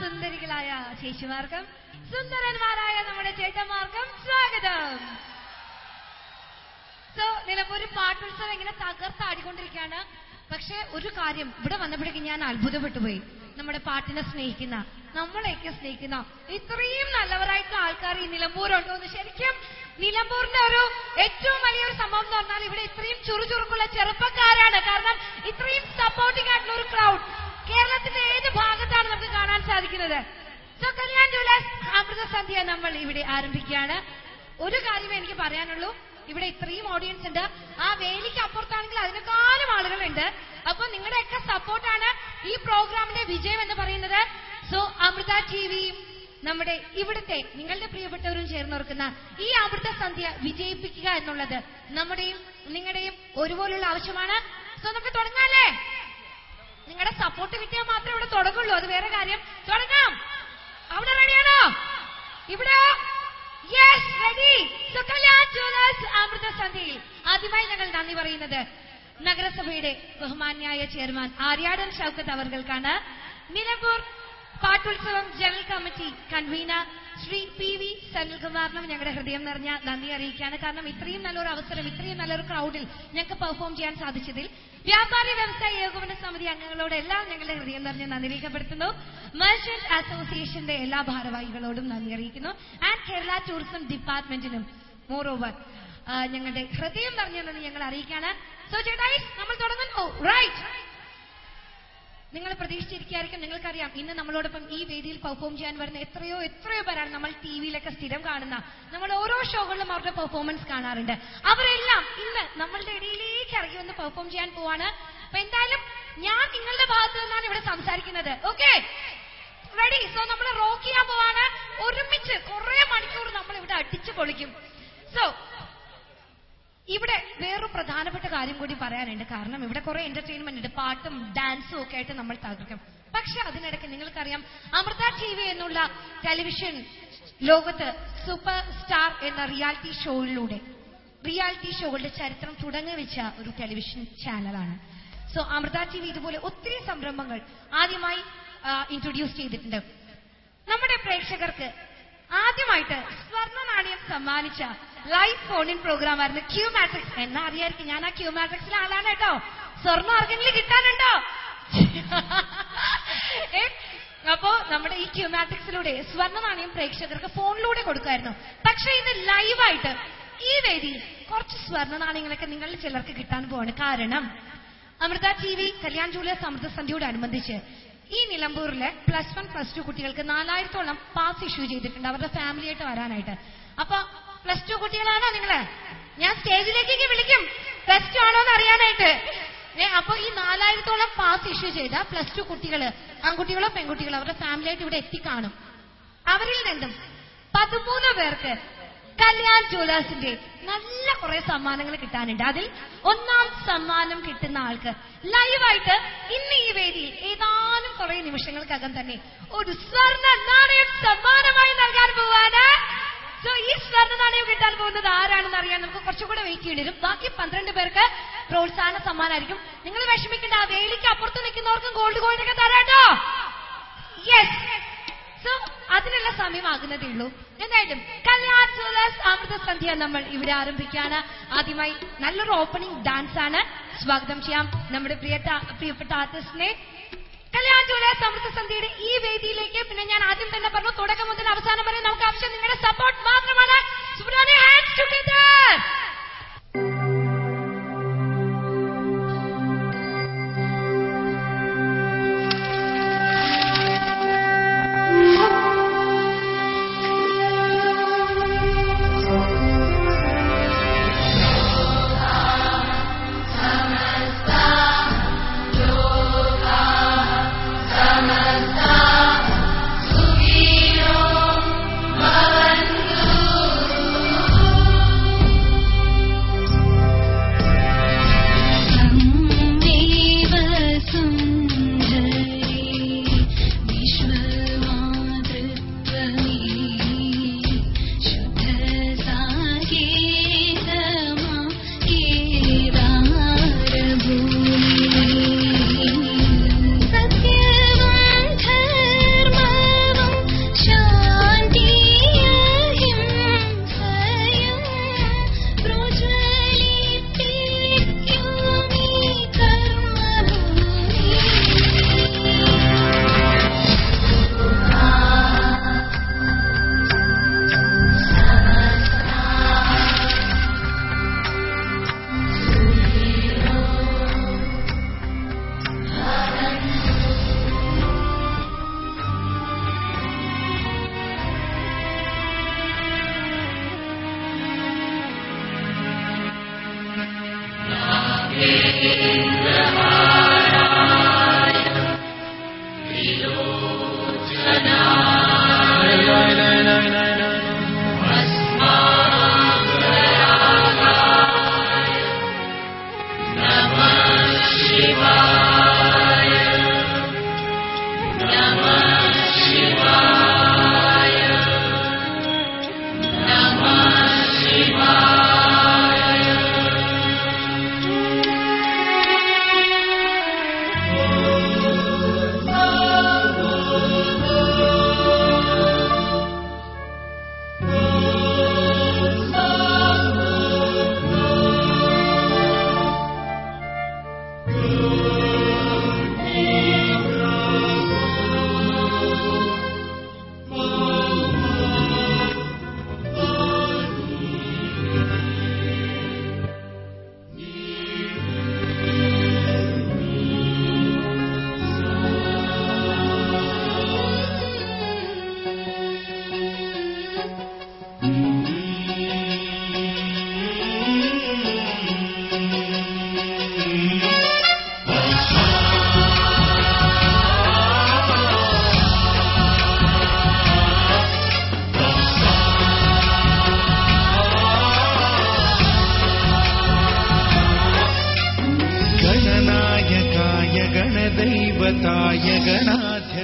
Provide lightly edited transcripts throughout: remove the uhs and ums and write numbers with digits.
സുന്ദരികളായ ചേച്ചിമാർക്കും സുന്ദരന്മാരായ നമ്മുടെ ചേട്ടന്മാർക്കും സ്വാഗതം. സോ നിലമ്പൂര് പാട്ടുത്സവം ഇങ്ങനെ തകർത്താടിക്കൊണ്ടിരിക്കുകയാണ്. പക്ഷെ ഒരു കാര്യം ഇവിടെ വന്നപ്പോഴേക്കും ഞാൻ അത്ഭുതപ്പെട്ടുപോയി. നമ്മുടെ പാട്ടിനെ സ്നേഹിക്കുന്ന, നമ്മളെയൊക്കെ സ്നേഹിക്കുന്ന ഇത്രയും നല്ലവരായിട്ടുള്ള ആൾക്കാർ ഈ നിലമ്പൂരുണ്ടോ എന്ന്. ശരിക്കും നിലമ്പൂരിന്റെ ഒരു ഏറ്റവും വലിയൊരു സംഭവം എന്ന് പറഞ്ഞാൽ ഇവിടെ ഇത്രയും ചുറുചുറുക്കുള്ള ചെറുപ്പക്കാരാണ്. കാരണം ഇത്രയും സപ്പോർട്ടിംഗ് ആയിട്ടുള്ള ഒരു ക്രൗഡ് കേരളത്തിന്റെ ഏത് ഭാഗത്താണ് നമുക്ക് കാണാൻ സാധിക്കുന്നത്. സോ കല്യാൺ ജുവലേഴ്സ് അമൃതസന്ധ്യ നമ്മൾ ഇവിടെ ആരംഭിക്കുകയാണ്. ഒരു കാര്യമേ എനിക്ക് പറയാനുള്ളൂ, ഇവിടെ ഇത്രയും ഓഡിയൻസ് ഉണ്ട്. ആ വേലിക്ക് അപ്പുറത്താണെങ്കിൽ അതിനേക്കാളും ആളുകളുണ്ട്. അപ്പൊ നിങ്ങളുടെയൊക്കെ സപ്പോർട്ടാണ് ഈ പ്രോഗ്രാമിന്റെ വിജയം എന്ന് പറയുന്നത്. സോ അമൃത ടിവിയും നമ്മുടെ ഇവിടുത്തെ നിങ്ങളുടെ പ്രിയപ്പെട്ടവരും ചേർന്നോർക്കുന്ന ഈ അമൃത സന്ധ്യ വിജയിപ്പിക്കുക എന്നുള്ളത് നമ്മുടെയും നിങ്ങളുടെയും ഒരുപോലുള്ള ആവശ്യമാണ്. സോ നമുക്ക് തുടങ്ങാല്ലേ? നിങ്ങളുടെ സപ്പോർട്ട് കിട്ടിയാൽ മാത്രമേ ഇവിടെ തുടങ്ങുള്ളൂ. അത് വേറെ കാര്യം. തുടങ്ങാം. അവിടെ റെഡിയാണോ? ഇവിടെ yes, ready. So Kalyan jewellers Amrita സന്ധ്യയിൽ ആദ്യമായി ഞങ്ങൾ നന്ദി പറയുന്നത് നഗരസഭയുടെ ബഹുമാന്യായ ചെയർമാൻ ആര്യാടൻ ഷൗക്കത്ത് അവർകൾക്കാണ്. നിലമ്പൂർ പാട്ടുത്സവം general committee convener Shri PV സനിൽകുമാറിനും ഞങ്ങളുടെ ഹൃദയം നിറഞ്ഞ നന്ദി അറിയിക്കുകയാണ്. കാരണം ഇത്രയും നല്ലൊരു അവസരം, ഇത്രയും നല്ലൊരു ക്രൗഡിൽ ഞങ്ങൾക്ക് പെർഫോം ചെയ്യാൻ സാധിച്ചതിൽ വ്യാപാരി വ്യവസായ ഏകോപന സമിതി അംഗങ്ങളോട് എല്ലാം ഞങ്ങളുടെ ഹൃദയം നിറഞ്ഞ നന്ദി രേഖപ്പെടുത്തുന്നു. മർച്ചന്റ് അസോസിയേഷന്റെ എല്ലാ ഭാരവാഹികളോടും നന്ദി അറിയിക്കുന്നു. ആൻഡ് കേരള ടൂറിസം ഡിപ്പാർട്ട്മെന്റിനും മോർ ഓവർ ഞങ്ങളുടെ ഹൃദയം നിറഞ്ഞ നന്ദി ഞങ്ങൾ അറിയിക്കുകയാണ്. സോ ചേട്ടായി നമ്മൾ തുടങ്ങുന്നു. റൈറ്റ്, നിങ്ങൾ പ്രതീക്ഷിച്ചിരിക്കുകയായിരിക്കും. നിങ്ങൾക്കറിയാം ഇന്ന് നമ്മളോടൊപ്പം ഈ വേദിയിൽ പെർഫോം ചെയ്യാൻ വരുന്ന എത്രയോ പേരാണ് നമ്മൾ ടിവിയിലൊക്കെ സ്ഥിരം കാണുന്ന. നമ്മൾ ഓരോ ഷോകളിലും അവരുടെ പെർഫോമൻസ് കാണാറുണ്ട്. അവരെല്ലാം ഇന്ന് നമ്മളുടെ ഇടയിലേക്ക് ഇറങ്ങി വന്ന് പെർഫോം ചെയ്യാൻ പോവാണ്. അപ്പൊ എന്തായാലും ഞാൻ നിങ്ങളുടെ ഭാഗത്ത് നിന്നാണ് ഇവിടെ സംസാരിക്കുന്നത്. Okay, ready? സോ നമ്മൾ റോക്ക് ചെയ്യാൻ പോവാണ്. ഒരുമിച്ച് കുറെ മണിക്കൂർ നമ്മൾ ഇവിടെ അടിച്ചു പൊളിക്കും. സോ ഇവിടെ വേറൊരു പ്രധാനപ്പെട്ട കാര്യം കൂടി പറയാനുണ്ട്. കാരണം ഇവിടെ കുറെ എന്റർടൈൻമെന്റ് ഉണ്ട്, പാട്ടും ഡാൻസും ഒക്കെ ആയിട്ട് നമ്മൾ തകർക്കും. പക്ഷെ അതിനിടയ്ക്ക് നിങ്ങൾക്കറിയാം അമൃത TV എന്നുള്ള ടെലിവിഷൻ ലോകത്ത് സൂപ്പർ സ്റ്റാർ എന്ന റിയാലിറ്റി ഷോകളുടെ ചരിത്രം തുടങ്ങി വെച്ച ഒരു ടെലിവിഷൻ ചാനലാണ്. സോ അമൃത TV ഇതുപോലെ ഒത്തിരി സംരംഭങ്ങൾ ആദ്യമായി ഇൻട്രൊഡ്യൂസ് ചെയ്തിട്ടുണ്ട്. നമ്മുടെ പ്രേക്ഷകർക്ക് ആദ്യമായിട്ട് സ്വർണ്ണ നാണയം സമ്മാനിച്ച ലൈവ് ഫോൺ ഇൻ പ്രോഗ്രാം ആയിരുന്നു ക്യൂ മാട്രിക്സ്. എന്നാ അറിയായിരിക്കും, ഞാൻ ആ ക്യൂ മാട്രിക്സിലെ ആളാണ് കേട്ടോ. സ്വർണ്ണം ആർക്കെങ്കിലും കിട്ടാനുണ്ടോ? അപ്പോ നമ്മുടെ ഈ ക്യൂ മാട്രിക്സിലൂടെ സ്വർണ്ണ നാണയം പ്രേക്ഷകർക്ക് ഫോണിലൂടെ കൊടുക്കുമായിരുന്നു. പക്ഷെ ഇത് ലൈവായിട്ട് ഈ വേദിയിൽ കുറച്ച് സ്വർണ്ണ നാണയങ്ങളൊക്കെ നിങ്ങളിൽ ചിലർക്ക് കിട്ടാൻ പോവാണ്. കാരണം അമൃത TV കല്യാൺ ജുവലേഴ്സ് അമൃത സന്ധ്യയോടനുബന്ധിച്ച് ഈ നിലമ്പൂരിലെ +1 +2 കുട്ടികൾക്ക് 4000-ഓളം പാസ് ഇഷ്യൂ ചെയ്തിട്ടുണ്ട് അവരുടെ ഫാമിലിയായിട്ട് വരാനായിട്ട്. അപ്പൊ +2 കുട്ടികളാണോ നിങ്ങള്? ഞാൻ സ്റ്റേജിലേക്ക് വിളിക്കും +2 ആണോ എന്ന് അറിയാനായിട്ട്. അപ്പൊ ഈ 4000-ഓളം പാസ് ഇഷ്യൂ ചെയ്ത +2 കുട്ടികള്, ആൺകുട്ടികളോ പെൺകുട്ടികളോ, അവരുടെ ഫാമിലിയായിട്ട് ഇവിടെ എത്തിക്കാണും. അവരിൽ നിന്നും 13 പേർക്ക് കല്യാൺ ജുവലേഴ്സിന്റെ നല്ല കുറെ സമ്മാനങ്ങൾ കിട്ടാനുണ്ട്. അതിൽ 1ാം സമ്മാനം കിട്ടുന്ന ആൾക്ക് ലൈവായിട്ട് ഇന്ന് ഈ വേദിയിൽ ഏതാനും കുറെ നിമിഷങ്ങൾക്കകം തന്നെ ഒരു സ്വർണ്ണ നാണയം സമ്മാനമായി നൽകാൻ പോവാണ്. സോ ഈ സ്വർണ്ണ നാണയം കിട്ടാൻ പോകുന്നത് ആരാണെന്ന് അറിയാൻ നമുക്ക് കുറച്ചുകൂടെ വെയിറ്റ് ചെയ്യേണ്ടി വരും. ബാക്കി 12 പേർക്ക് പ്രോത്സാഹന സമ്മാനമായിരിക്കും. നിങ്ങൾ വിഷമിക്കേണ്ട, ആ വേലിക്ക് അപ്പുറത്ത് നിൽക്കുന്നവർക്കും ഗോൾഡ് കോയിനൊക്കെ തരാട്ടോ. യെസ്, സോ അതിനുള്ള സമയമാകുന്നതേ ഉള്ളൂ. എന്തായാലും കല്യാൺ ജുവലേഴ്സ് അമൃത സന്ധ്യ നമ്മൾ ഇവിടെ ആരംഭിക്കുകയാണ്. ആദ്യമായി നല്ലൊരു ഓപ്പണിംഗ് ഡാൻസ് ആണ്. സ്വാഗതം ചെയ്യാം നമ്മുടെ പ്രിയപ്പെട്ട ആർട്ടിസ്റ്റിനെ കല്യാൺ ജുവലേഴ്സ് അമൃത സന്ധ്യയുടെ ഈ വേദിയിലേക്ക്. പിന്നെ ഞാൻ ആദ്യം തന്നെ പറഞ്ഞു, തുടക്കം മുതൽ അവസാനം വരെ നമുക്ക് ആവശ്യം നിങ്ങളുടെ സപ്പോർട്ട് മാത്രമാണ്.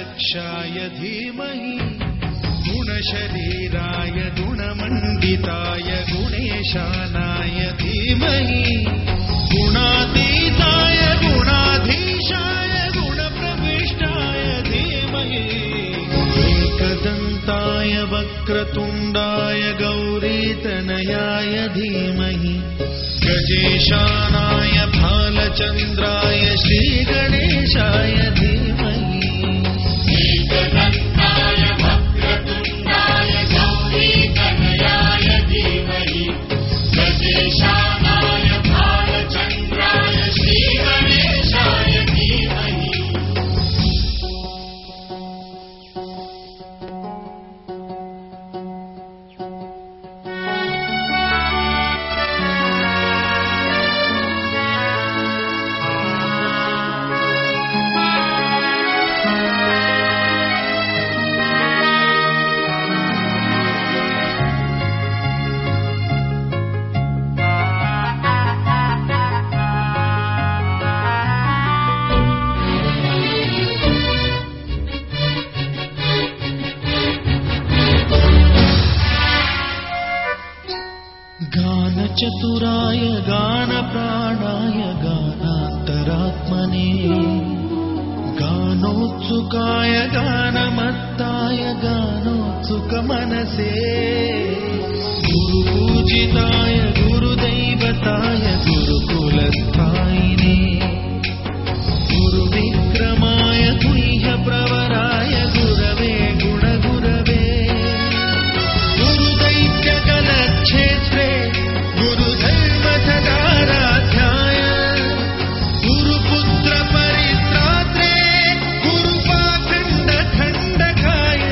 यक्षाय धीमहि गुणशरीराय गुणमण्डिताय गुणेशानाय धीमहि गुणातीताय गुणाधीशाय गुणप्रविष्टाय धीमहि एकदन्ताय वक्रतुण्डाय गौरीतनयाय धीमहि गजेशानाय भालचन्द्राय श्रीगणेशाय धीमहि एकदन्ताय वक्रतुण्डाय गौरीतनयाय धीमहि गजेशानाय भालचन्द्राय श्रीगणेशाय धीमहि चतुराय गानप्राणाय गानान्तरात्मने गानोत्सुकाय गानमत्ताय गानोत्सुकमनसे गुरुपूजिताय गुरुदैवताय गुरुकुलस्थायिने गुरुविक्रमाय गुह्यप्रवराय गुरवे गुणगुरवे गुरुदैत्यकलक्षेत्रे गुरुधर्मसदाराध्याय गुरुपुत्रपरित्रात्रे गुरुपाखण्डखण्डकाय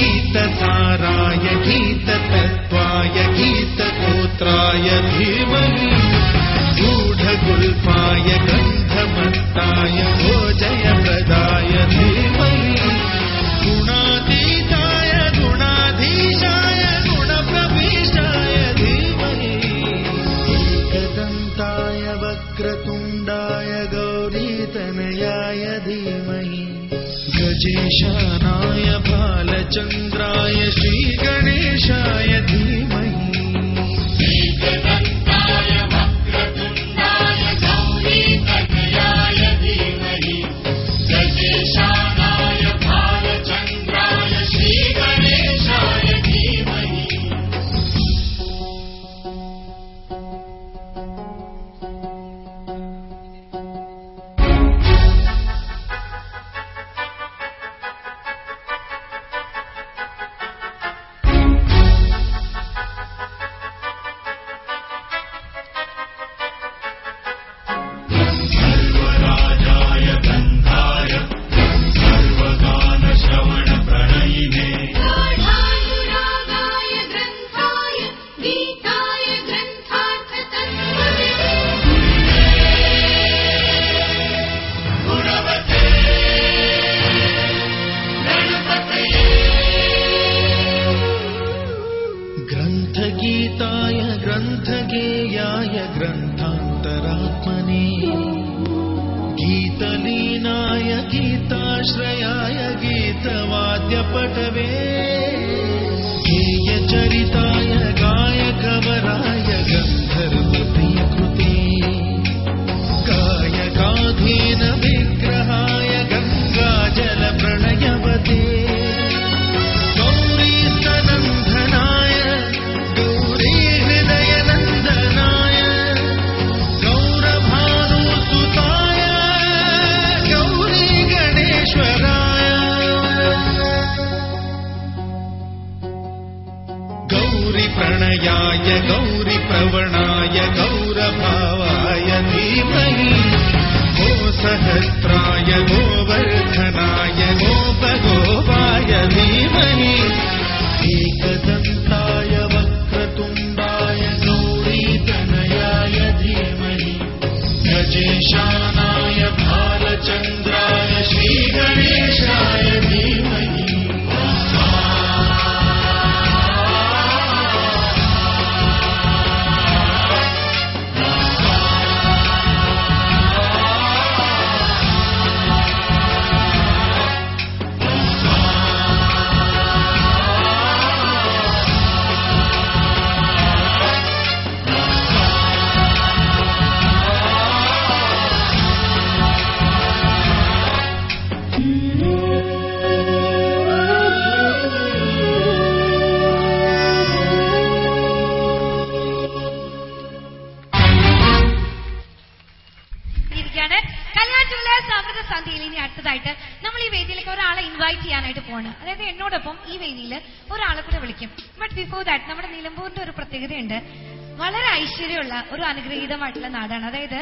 गीतसाराय गीततत्त्वाय गीतगोत्राय धीमहि गूढगुल्फाय गन्धमत्ताय भोजयप्रदाय धीमहि गुणातीताय गुणाधीशाय गुणप्रविष्टाय धीमहि एकदन्ताय वक्रतुण्डाय गौरीतनयाय धीमहि गजेशानाय भालचन्द्राय श्रीगणेशाय धीमहि एकदन्ताय वक्रतुण्डाय गौरीतनयाय धीमहि गजेशानाय भालचन्द्राय श्रीगणेशाय धीमहि सर्वराजाय गन्धाय सर्वगानश्रवणप्रणयिने गाढानुरागाय ग्रन्थाय गीताय ग्रन्थार्थतत्त्वविदे गुणवते गणपतये ग्रन्थगीताय ग्रन्थगेयाय ग्रन्थान्तरात्मने गीतलीनाय गीताश्रयाय गीतवाद्यपटवे गेयचरिताय गायकवराय गन्धर्वप्रियकृते गायकाधीन विग्रहाय गङ्गाजलप्रणयवते गौरीस्तनन्दनाय गौरीहृदयनन्दनाय गौरभानुसुताय गौरीगणेश्वराय गौरीप्रणयाय गौरीप्रवणाय गौरभावाय धीमहि गोसहस्राय गोवर्धनाय गोपगोपाय धीमहि एकदन्ताय वक्रतुण्डाय गौरीतनयाय धीमहि गजेशानाय भालचन्द्राय श्रीगणेशाय धीमहि പോയിക്കൊണ്ടിരിക്കുകയാണ്. കല്യാൺ ജ്വല്ലേഴ്സ് അമൃത സന്ധ്യയിൽ ഇനി അടുത്തതായിട്ട് നമ്മൾ ഈ വേദിയിലേക്ക് ഒരാളെ ഇൻവൈറ്റ് ചെയ്യാനായിട്ട് പോവാണ്. അതായത് എന്നോടൊപ്പം ഈ വേദിയിൽ ഒരാളെ കൂടെ വിളിക്കും. ബട്ട് ബിഫോർ ദാറ്റ് നമ്മുടെ നിലമ്പൂരിന്റെ ഒരു പ്രത്യേകതയുണ്ട്. വളരെ ഐശ്വര്യമുള്ള ഒരു അനുഗ്രഹീതമായിട്ടുള്ള നാടാണ്. അതായത്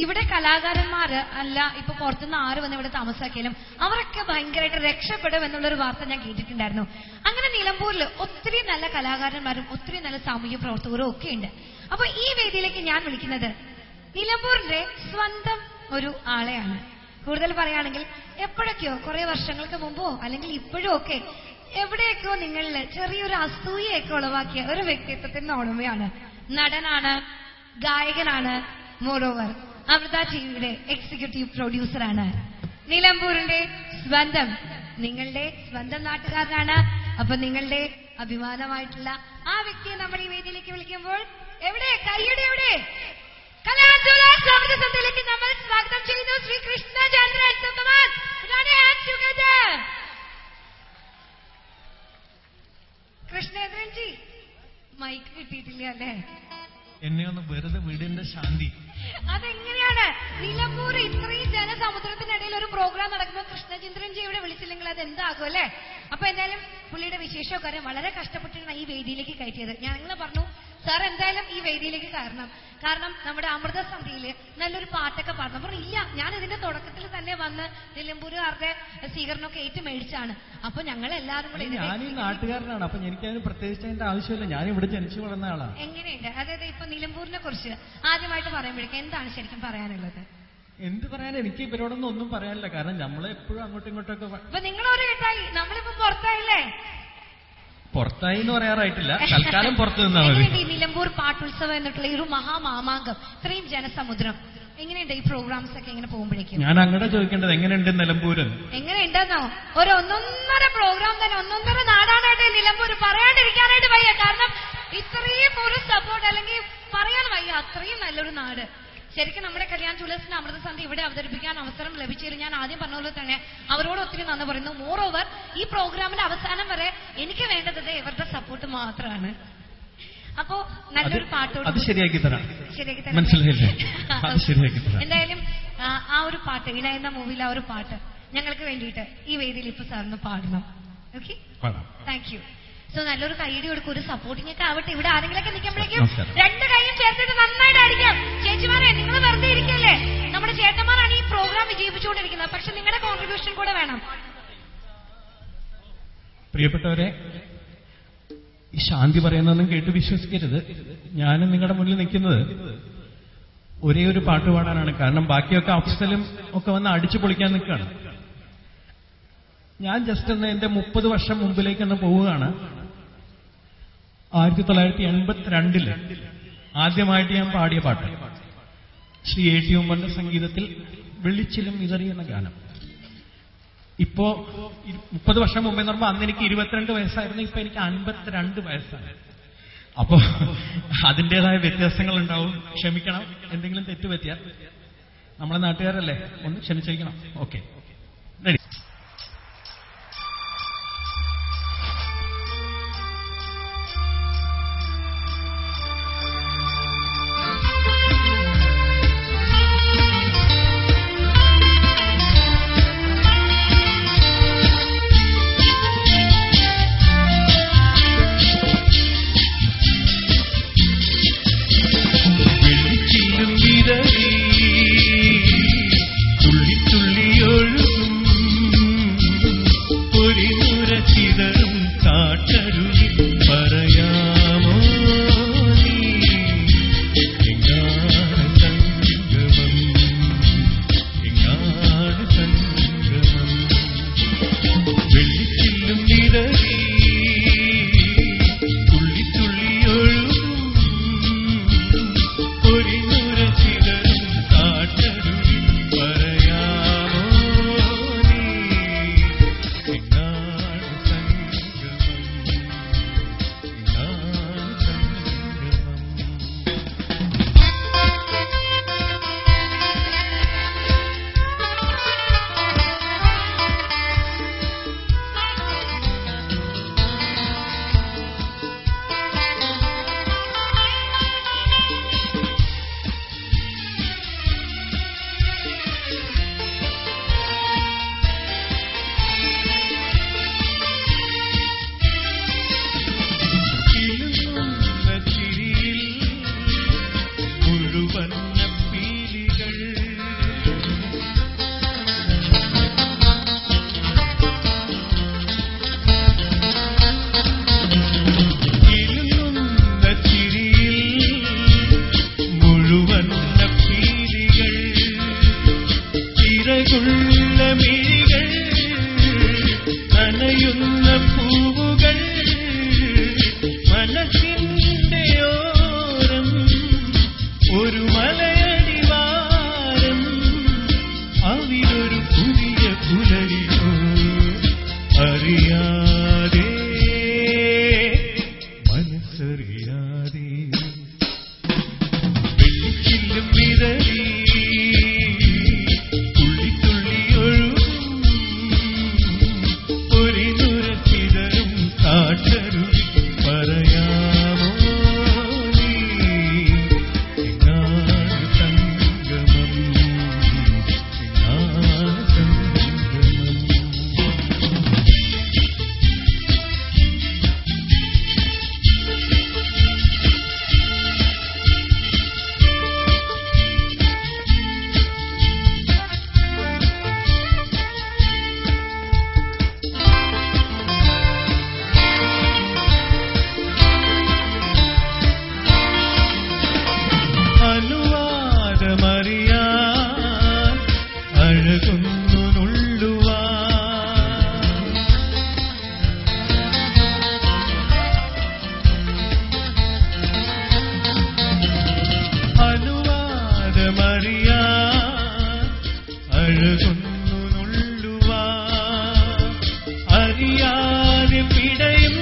ഇവിടെ കലാകാരന്മാര് അല്ല ഇപ്പൊ പുറത്തുനിന്ന് ആര് വന്ന് ഇവിടെ താമസാക്കിയാലും അവരൊക്കെ ഭയങ്കരമായിട്ട് രക്ഷപ്പെടും എന്നുള്ളൊരു വാർത്ത ഞാൻ കേട്ടിട്ടുണ്ടായിരുന്നു. അങ്ങനെ നിലമ്പൂരിൽ ഒത്തിരി നല്ല കലാകാരന്മാരും ഒത്തിരി നല്ല സാമൂഹ്യ പ്രവർത്തകരും ഒക്കെ ഉണ്ട്. അപ്പൊ ഈ വേദിയിലേക്ക് ഞാൻ വിളിക്കുന്നത് നിലമ്പൂരിന്റെ സ്വന്തം ഒരു ആളെയാണ്. കൂടുതൽ പറയുകയാണെങ്കിൽ എപ്പോഴൊക്കെയോ കുറെ വർഷങ്ങൾക്ക് മുമ്പോ അല്ലെങ്കിൽ ഇപ്പോഴും ഒക്കെ എവിടെയൊക്കെയോ നിങ്ങളിൽ ചെറിയൊരു അസൂയയൊക്കെ ഉളവാക്കിയ ഒരു വ്യക്തിത്വത്തിന്റെ ഉടമയാണ്. നടനാണ്, ഗായകനാണ്, മോറോവർ അമൃത ടിവിയുടെ എക്സിക്യൂട്ടീവ് പ്രൊഡ്യൂസറാണ്. നിലമ്പൂരിന്റെ സ്വന്തം, നിങ്ങളുടെ സ്വന്തം നാട്ടുകാരനാണ്. അപ്പൊ നിങ്ങളുടെ അഭിമാനമായിട്ടുള്ള ആ വ്യക്തിയെ നമ്മുടെ ഈ വേദിയിലേക്ക് വിളിക്കുമ്പോൾ എവിടെ കൈയുടെ എവിടെ കല്യാൺ ജ്വല്ലേഴ്സ് അമൃത സന്ധ്യയിലേക്ക് നമ്മൾ സ്വാഗതം ചെയ്യുന്നു ശ്രീ കൃഷ്ണചന്ദ്രൻ. കൃഷ്ണേന്ദ്രൻജി മൈക്ക് കിട്ടിയിട്ടില്ല അല്ലേ? എന്നെ ഒന്ന് വെറുതെ വീടിന്റെ ശാന്തി. അതെങ്ങനെയാണ് നിലമ്പൂർ ഇത്രയും ജനസമുദ്രത്തിനിടയിൽ ഒരു പ്രോഗ്രാം നടക്കുമ്പോൾ കൃഷ്ണചന്ദ്രൻജി ഇവിടെ വിളിച്ചില്ലെങ്കിൽ അത് എന്താകും അല്ലേ? അപ്പൊ എന്തായാലും പുള്ളിയുടെ വിശേഷക്കാരെ വളരെ കഷ്ടപ്പെട്ടിട്ടാണ് ഈ വേദിയിലേക്ക് കയറ്റിയത്. ഞങ്ങൾ പറഞ്ഞു സാർ എന്തായാലും ഈ വേദിയിലേക്ക് കാരണം നമ്മുടെ അമൃത സന്ധ്യയില് നല്ലൊരു പാട്ടൊക്കെ പാടണം. പറഞ്ഞു ഇല്ല, ഞാൻ ഇതിന്റെ തുടക്കത്തിൽ തന്നെ വന്ന് നിലമ്പൂരുകാരുടെ സ്വീകരണമൊക്കെ ഏറ്റുമേടിച്ചാണ്. അപ്പൊ ഞങ്ങൾ എല്ലാവരും കൂടെ ഞാൻ ഈ നാട്ടുകാരനാണ്. അപ്പൊ എനിക്കതിന് പ്രത്യേകിച്ച് അതിന്റെ ആവശ്യമില്ല. ഞാൻ ഇവിടെ ജനിച്ചു വളർന്ന ആളാണ്. എങ്ങനെയുണ്ട്? അതായത് ഇപ്പൊ നിലമ്പൂരിനെ കുറിച്ച് ആദ്യമായിട്ട് പറയുമ്പോഴേക്കും എന്താണ് ശരിക്കും പറയാനുള്ളത്? എന്ത് പറയാൻ, എനിക്ക് ഇവരോടൊന്നും ഒന്നും പറയാനില്ല. കാരണം നമ്മളെ എപ്പോഴും അങ്ങോട്ടും ഇങ്ങോട്ടൊക്കെ. അപ്പൊ നിങ്ങളൊരു കേട്ടായി, നമ്മളിപ്പോ പുറത്തായില്ലേ? പുറത്തായി എന്ന് പറയാറായിട്ടില്ല, തൽക്കാലം പുറത്തു നിന്നാൽ മതി. നിലമ്പൂർ പാട്ടുത്സവം എന്നിട്ടുള്ള ഈ ഒരു മഹാമാമാങ്കം, ഇത്രയും ജനസമുദ്രം, എങ്ങനെയുണ്ട് ഈ പ്രോഗ്രാംസ് ഒക്കെ ഇങ്ങനെ പോകുമ്പോഴേക്കും? ഞാൻ അങ്ങോട്ട് ചോദിക്കേണ്ടത് എങ്ങനെയുണ്ട് നിലമ്പൂര്? എങ്ങനെയുണ്ടെന്നോ? ഒരു ഒന്നൊന്നര പ്രോഗ്രാം തന്നെ, ഒന്നൊന്നര നാടാനായിട്ട് നിലമ്പൂർ പറയാണ്ടിരിക്കാനായിട്ട് വയ്യ. കാരണം ഇത്രയും ഒരു സപ്പോർട്ട്, അല്ലെങ്കിൽ പറയാൻ വയ്യ, അത്രയും നല്ലൊരു നാട്. ശരിക്കും നമ്മുടെ കല്യാൺ ജ്വല്ലേഴ്സിന്റെ അമൃത സന്ധ്യ ഇവിടെ അവതരിപ്പിക്കാൻ അവസരം ലഭിച്ചതിൽ ഞാൻ ആദ്യം പറഞ്ഞ തന്നെ അവരോട് ഒത്തിരി നന്ദി പറയുന്നു. മോറോവർ ഈ പ്രോഗ്രാമിന്റെ അവസാനം വരെ എനിക്ക് വേണ്ടത് ഇവരുടെ സപ്പോർട്ട് മാത്രമാണ്. അപ്പോ നല്ലൊരു പാട്ടോട് അത് ശരിയാക്കി തരാം. ശരിയാക്കി തരാം, മനസ്സിലായില്ലേ? അത് ശരിയാക്കി തരാം. എന്തായാലും ആ ഒരു പാട്ട്, ഇല എന്ന മൂവിയിൽ ആ ഒരു പാട്ട് ഞങ്ങൾക്ക് വേണ്ടിയിട്ട് ഈ വേദിയിൽ ഇപ്പൊ സാറിന് പാടണം. Okay, thank you. സോ നല്ലൊരു കൈയ്യടി കൊടുക്കും, ഒരു സപ്പോർട്ടിംഗ് ഒക്കെ ആവട്ടെ. ഇവിടെ ആരെങ്കിലൊക്കെ നിൽക്കുമ്പോഴേക്കും രണ്ട് കൈയും ചേർത്തിട്ട് നന്നായിട്ട് അടിക്കാം. ചേച്ചിമാരെ നിങ്ങൾ വെറുതെ ഇരിക്കല്ലേ, നമ്മുടെ ചേട്ടന്മാരാണ് ഈ പ്രോഗ്രാം വിജയിപ്പിച്ചുകൊണ്ടിരിക്കുന്നത്. പക്ഷെ നിങ്ങളുടെ കോൺട്രിബ്യൂഷൻ കൂടെ വേണം. പ്രിയപ്പെട്ടവരെ, ഈ ശാന്തി പറയുന്നതൊന്നും കേട്ട് വിശ്വസിക്കരുത്. ഞാനും നിങ്ങളുടെ മുന്നിൽ നിൽക്കുന്നത് ഒരേ ഒരു പാട്ട് പാടാനാണ്. കാരണം ബാക്കിയൊക്കെ അഫ്സലും ഒക്കെ വന്ന് അടിച്ചു പൊളിക്കാൻ നിൽക്കുകയാണ്. ഞാൻ ജസ്റ്റ് ഒന്ന് എന്റെ 30 വർഷം മുമ്പിലേക്കൊന്ന് പോവുകയാണ്. 1982 ആദ്യമായിട്ട് ഞാൻ പാടിയ പാട്ട് ശ്രീ എ ടി ഉമ്മറിന്റെ സംഗീതത്തിൽ വെള്ളിച്ചിലും വിതറിയെന്ന ഗാനം. ഇപ്പോ 30 വർഷം മുമ്പേ എന്ന് പറയുമ്പോൾ അന്ന് എനിക്ക് 22 വയസ്സായിരുന്നു. ഇപ്പൊ എനിക്ക് 52 വയസ്സാണ്. അപ്പോ അതിൻ്റെതായ വ്യത്യാസങ്ങൾ ഉണ്ടാവും, ക്ഷമിക്കണം. എന്തെങ്കിലും തെറ്റുപറ്റിയാൽ നമ്മളെ നാട്ടുകാരല്ലേ, ഒന്ന് ക്ഷമിച്ചിരിക്കണം. Okay, ready. തുള്ളി തുള്ളിയൊഴു ചിറകുള്ള മിഴികൾ നനയുന്ന പൂവുകൾ മനസ്സിന്റെ ഓരം ഒരു മലയടിവാരം അവിടൊരു പുതിയ പുലരിയോ അറിയാതെ മനസ്സറിയാതെ വെള്ളിച്ചില്ലും വിതറി തുള്ളി ഒഴുകും ഒരു നുരച്ചിതറും കാട്ടരുവി പറയാമോ നീ എങ്ങാണ് സംഗമം എങ്ങാണ് സംഗമം അനുവാദമറിയാൻ അഴകുന്നു നുള്ളുവാൻ അനുവാദമറിയാൻ അഴകുന്നു നുള്ളുവാൻ അറിയാതെ പിടയും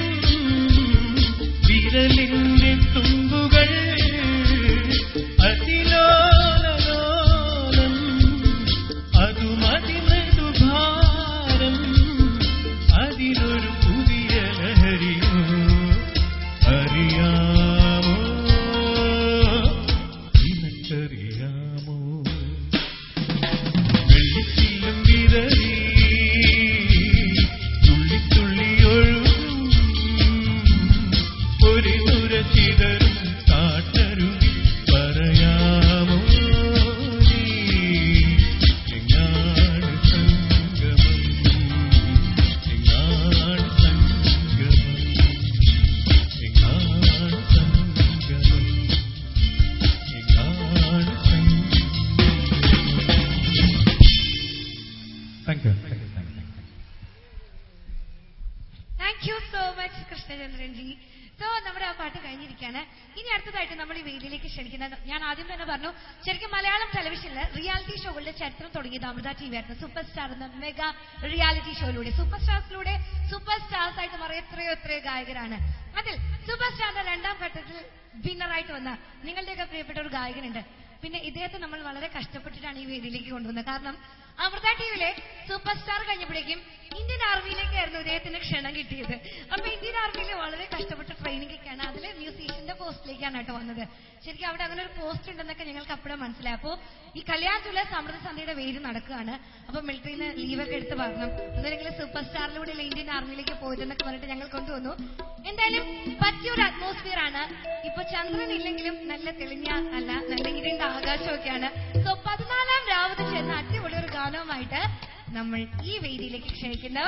വിരലിന്റെ തുമ്പുകൾ അതിലോലലോലം അതുമതിമൃദുഭാരം അതിലൊരു പുതിയ ലഹരിയോ അറിയാമോ നിനക്കറിയാമോ വെള്ളിച്ചില്ലും വിതറി തുള്ളി ഒഴുകും ഒരു നുരച്ചിതറും കാട്ടരുവി പറയാമോ നീ എങ്ങാണ് സംഗമം എങ്ങാണ് സംഗമം എങ്ങാണ് സംഗമം എങ്ങാണ് സംഗമം. Thank you. Thank you so much Krishnachandran G. So നമ്മുടെ ആ പാട്ട് കഴിഞ്ഞിരിക്കുകയാണ്. ഇനി അടുത്തതായിട്ട് നമ്മൾ ഈ വേദിയിലേക്ക് ക്ഷണിക്കുന്നത്, ഞാൻ ആദ്യം തന്നെ പറഞ്ഞു, ശരിക്കും മലയാളം ടെലിവിഷനിൽ റിയാലിറ്റി ഷോകളുടെ ചരിത്രം തുടങ്ങിയത് അമൃത ടി വി ആയിരുന്നു. സൂപ്പർ സ്റ്റാർ എന്ന മെഗാ റിയാലിറ്റി ഷോയിലൂടെ സൂപ്പർ സ്റ്റാർസിലൂടെ സൂപ്പർ സ്റ്റാർസ് ആയിട്ട് മാറിയ എത്രയോ ഗായകരാണ്. അതിൽ സൂപ്പർ സ്റ്റാറിന്റെ രണ്ടാം ഘട്ടത്തിൽ വിന്നറായിട്ട് വന്ന നിങ്ങളുടെയൊക്കെ പ്രിയപ്പെട്ട ഒരു ഗായകനുണ്ട്. പിന്നെ ഇദ്ദേഹത്തെ നമ്മൾ വളരെ കഷ്ടപ്പെട്ടിട്ടാണ് ഈ വേദിയിലേക്ക് കൊണ്ടുവന്നത്. കാരണം അമൃത ടിവിയിലെ സൂപ്പർ സ്റ്റാർ കഴിഞ്ഞപ്പോഴേക്കും ഇന്ത്യൻ ആർമിയിലേക്കായിരുന്നു ഇദ്ദേഹത്തിന് ക്ഷണം കിട്ടിയത്. അപ്പൊ ഇന്ത്യൻ ആർമിയിൽ വളരെ കഷ്ടപ്പെട്ട ട്രെയിനിങ് ഒക്കെയാണ്. അതിൽ മ്യൂസീഷ്യന്റെ പോസ്റ്റിലേക്കാണ് കേട്ടോ വന്നത്. ശരിക്കും അവിടെ അങ്ങനെ ഒരു പോസ്റ്റ് ഉണ്ടെന്നൊക്കെ ഞങ്ങൾക്ക് അപ്പോഴും മനസ്സിലായി. അപ്പോൾ ഈ കല്യാൺ ജ്വല്ലേഴ്സ് അമൃത സന്ധ്യയുടെ വേദി നടക്കുകയാണ്. അപ്പൊ മിലിറ്ററിയിൽ നിന്ന് ലീവൊക്കെ എടുത്ത് പറഞ്ഞു, ഒന്നെങ്കിൽ സൂപ്പർ സ്റ്റാറിലൂടെ ഇന്ത്യൻ ആർമിയിലേക്ക് പോയതെന്നൊക്കെ പറഞ്ഞിട്ട് ഞങ്ങൾ കൊണ്ടുവന്നു. എന്തായാലും പറ്റിയൊരു അറ്റ്മോസ്ഫിയർ ആണ്. ഇപ്പൊ ചന്ദ്രൻ ഇല്ലെങ്കിലും നല്ല തെളിഞ്ഞ നല്ല ഇരുണ്ട ആകാശമൊക്കെയാണ്. സോ 14ാം രാവത് ചേർന്ന അടിപൊളി ഒരു ഗാനവുമായിട്ട് നമ്മൾ ഈ വേദിയിലേക്ക് ക്ഷണിക്കുന്നു.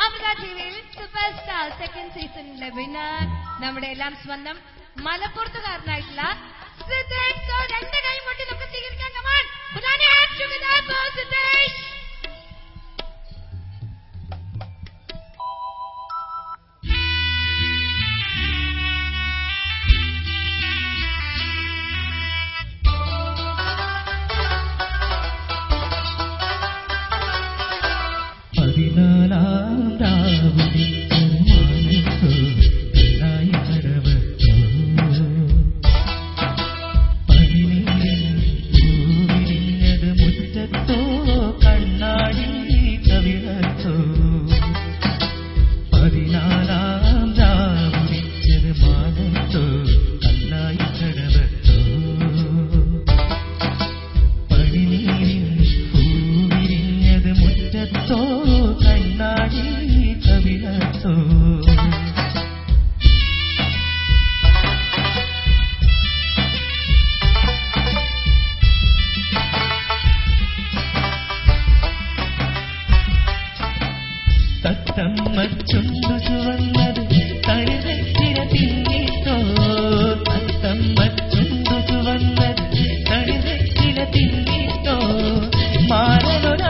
അമൃത ടിവിയിൽ സൂപ്പർ സ്റ്റാർ സെക്കൻഡ് സീസണിലെ വിന്നർ നമ്മുടെ എല്ലാം സ്വന്തം മലപ്പുറത്തുകാരനായിട്ടുള്ള സിദ്ധേഷ്. സോ രണ്ട് കൈ മുട്ടി നമുക്ക് സ്വീകരിക്കാൻ. Come on, put on your hands together for Siddhesh. ചുണ്ടു ചുവന്നത് തഴുതെത്തിര തിന്നിട്ടോ തത്തമ്മ ചുണ്ടു ചുവന്നത് തഴുതെത്തിര തിന്നിട്ടോ മാറനൊരു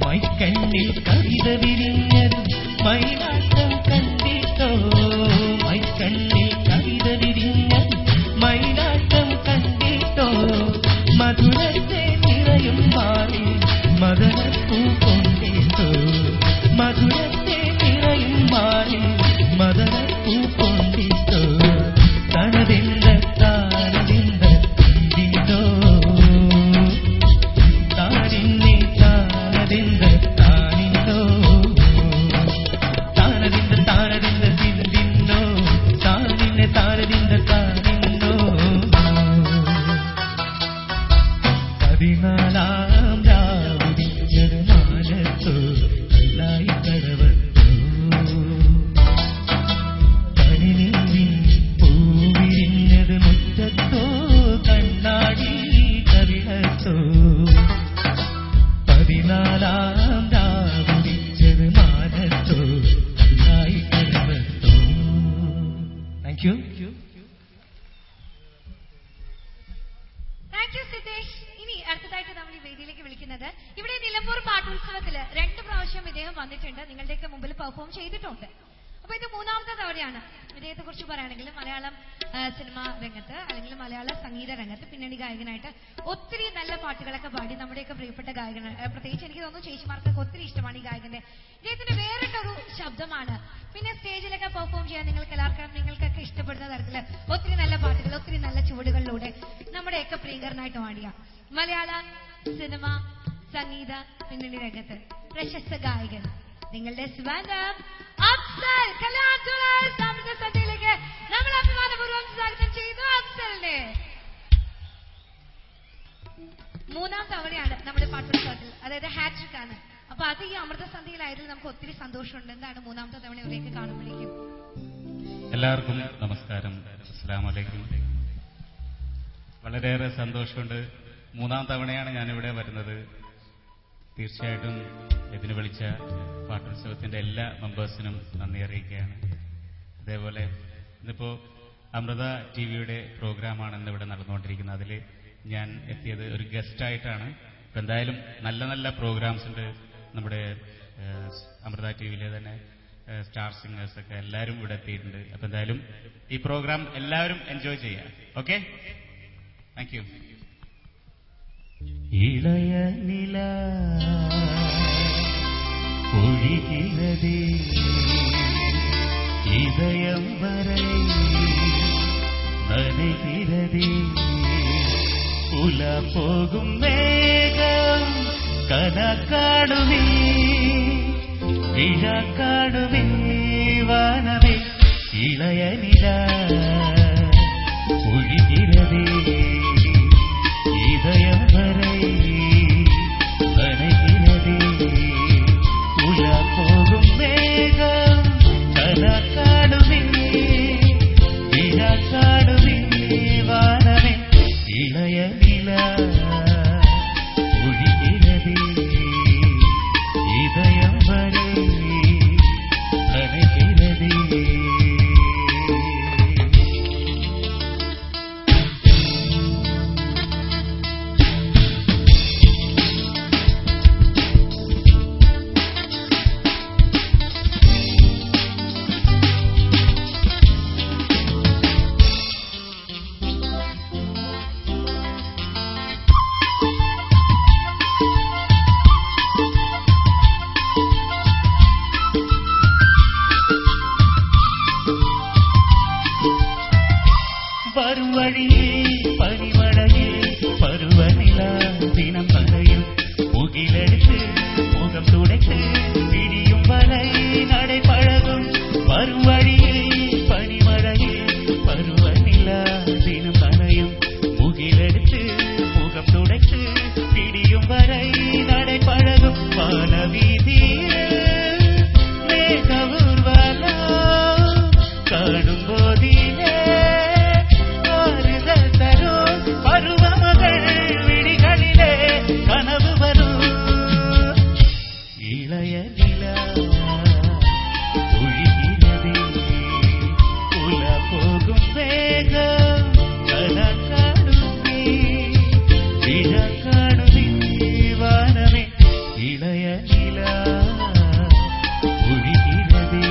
മൈക്കണ്ണിൽ കവിത വിരിഞ്ഞത് മയിലാട്ടം കണ്ടിട്ടോ മൈക്കണ്ണിൽ കവിത വിരിഞ്ഞത് മയിലാട്ടം കണ്ടിട്ടോ മധുരത്തെ നിറയും മാറി മദനപ്പൂ കൊണ്ടിട്ടോ മധുരത്തെ നിറയും മാറി മദനപ്പൂ കൊണ്ടിട്ടോ തനതിന്ത താനതിന്ത ദിന്തോ താനിന്നെ താനതിന്ത താനിന്തോ താനതിന്ത താനതിന്ത ദിന്ദിന്നോ താനിന്നെ താനതിന്ത താനിന്നോ 14 രാവുദിഞ്ഞത് മാനത്തോ കല്ലായി കടവത്തോ പനിനീരിൻ പൂവിരിഞ്ഞത് മുറ്റത്തോ കണ്ണാടി കവിളത്തോ 14 രാവുദിഞ്ഞത് മാനത്തോ കല്ലായി കടവത്തോ. Thank you. Thank you Siddhesh. ഇനി അടുത്തതായിട്ട് നമ്മൾ ഈ വേദിയിലേക്ക് വിളിക്കുന്നത് ഇവിടെ നിലമ്പൂർ പാട്ടുത്സവത്തില് 2 പ്രാവശ്യം ഇദ്ദേഹം വന്നിട്ടുണ്ട്, നിങ്ങളുടെയൊക്കെ മുമ്പിൽ പെർഫോം ചെയ്തിട്ടുണ്ട്. അപ്പൊ ഇത് 3ാമത്തെ തവണയാണ്. ഇദ്ദേഹത്തെ കുറിച്ച് പറയുകയാണെങ്കിൽ മലയാളം സിനിമാ രംഗത്ത് അല്ലെങ്കിൽ മലയാള സംഗീത രംഗത്ത് പിന്നണി ഗായകനായിട്ട് ഒത്തിരി നല്ല പാട്ടുകളൊക്കെ പാടി നമ്മുടെയൊക്കെ പ്രിയപ്പെട്ട ഗായകന്, പ്രത്യേകിച്ച് എനിക്ക് തോന്നുന്നു ചേച്ചിമാർക്കൊക്കെ ഒത്തിരി ഇഷ്ടമാണ് ഈ ഗായകന്റെ. ഇദ്ദേഹത്തിന്റെ വേറിട്ടൊരു ശബ്ദമാണ്. പിന്നെ സ്റ്റേജിലൊക്കെ പെർഫോം ചെയ്യാൻ നിങ്ങൾക്കൊക്കെ ഇഷ്ടപ്പെടുന്ന തരത്തില് ഒത്തിരി നല്ല പാട്ടുകൾ ഒത്തിരി നല്ല ചുവടുകളിലൂടെ നമ്മുടെയൊക്കെ പ്രിയങ്കരനായിട്ട് പാടിയ മലയാള സിനിമ സംഗീത പിന്നണി രംഗത്ത് പ്രശസ്ത ഗായകൻ നിങ്ങളുടെ സ്വന്തം അഫ്സൽ കലാജുലസ് നമ്മുടെ സദ്യയിലേക്ക് നമ്മൾ അഭിമാനപൂർവ്വം സ്വാഗതം ചെയ്യുന്നു. അഫ്സലിനെ 3ാം തവണയാണ് നമ്മുടെ പാട്ടുത്സവത്തിൽ, അതായത് ഹാട്രിക് ആണ്. അപ്പൊ അത് ഈ അമൃതസന്ധ്യയിലായതിൽ നമുക്ക് ഒത്തിരി സന്തോഷമുണ്ട്. എന്താണ് 3ാമത്തെ തവണ ഇവിടേക്ക് കാണുമ്പോഴേക്കും? എല്ലാവർക്കും നമസ്കാരം, അസ്സലാമു അലൈക്കും. വളരെയേറെ സന്തോഷമുണ്ട്. 3ാം തവണയാണ് ഞാനിവിടെ വരുന്നത്. തീർച്ചയായിട്ടും ഇതിന് വിളിച്ച പാട്ടുത്സവത്തിന്റെ എല്ലാ മെമ്പേഴ്സിനും നന്ദി അറിയിക്കുകയാണ്. അതേപോലെ ഇന്നിപ്പോ അമൃത ടിവിയുടെ പ്രോഗ്രാമാണ് ഇന്നിവിടെ നടന്നുകൊണ്ടിരിക്കുന്നത്. അതിൽ ഞാൻ എത്തിയത് ഒരു ഗസ്റ്റായിട്ടാണ്. ഇപ്പം എന്തായാലും നല്ല നല്ല പ്രോഗ്രാംസ് ഉണ്ട് നമ്മുടെ അമൃത ടിവിയിലെ തന്നെ സ്റ്റാർ സിംഗേഴ്സ് ഒക്കെ എല്ലാവരും ഇവിടെ എത്തിയിട്ടുണ്ട്. അപ്പം എന്തായാലും ഈ പ്രോഗ്രാം എല്ലാവരും എൻജോയ് ചെയ്യാം. Okay, thank you. ഇളയ നില ഒഴുകിനതേ இதயம் வரை நனைகிறதே உலா போகும் மேகம் கனக்காடுமே விழா காடுமே வானமே இளைய நிலா ஒழுகிறதே இதயம் வரை நனைகிறதே உலா போகும் மேகம் கனக்காடுமே விழா காடுமே வானமே இளைய நிலா ஒழுகிறதே இதயம் வரை நனைகிறதே. இளைய நிலா ஒழிகிறதே.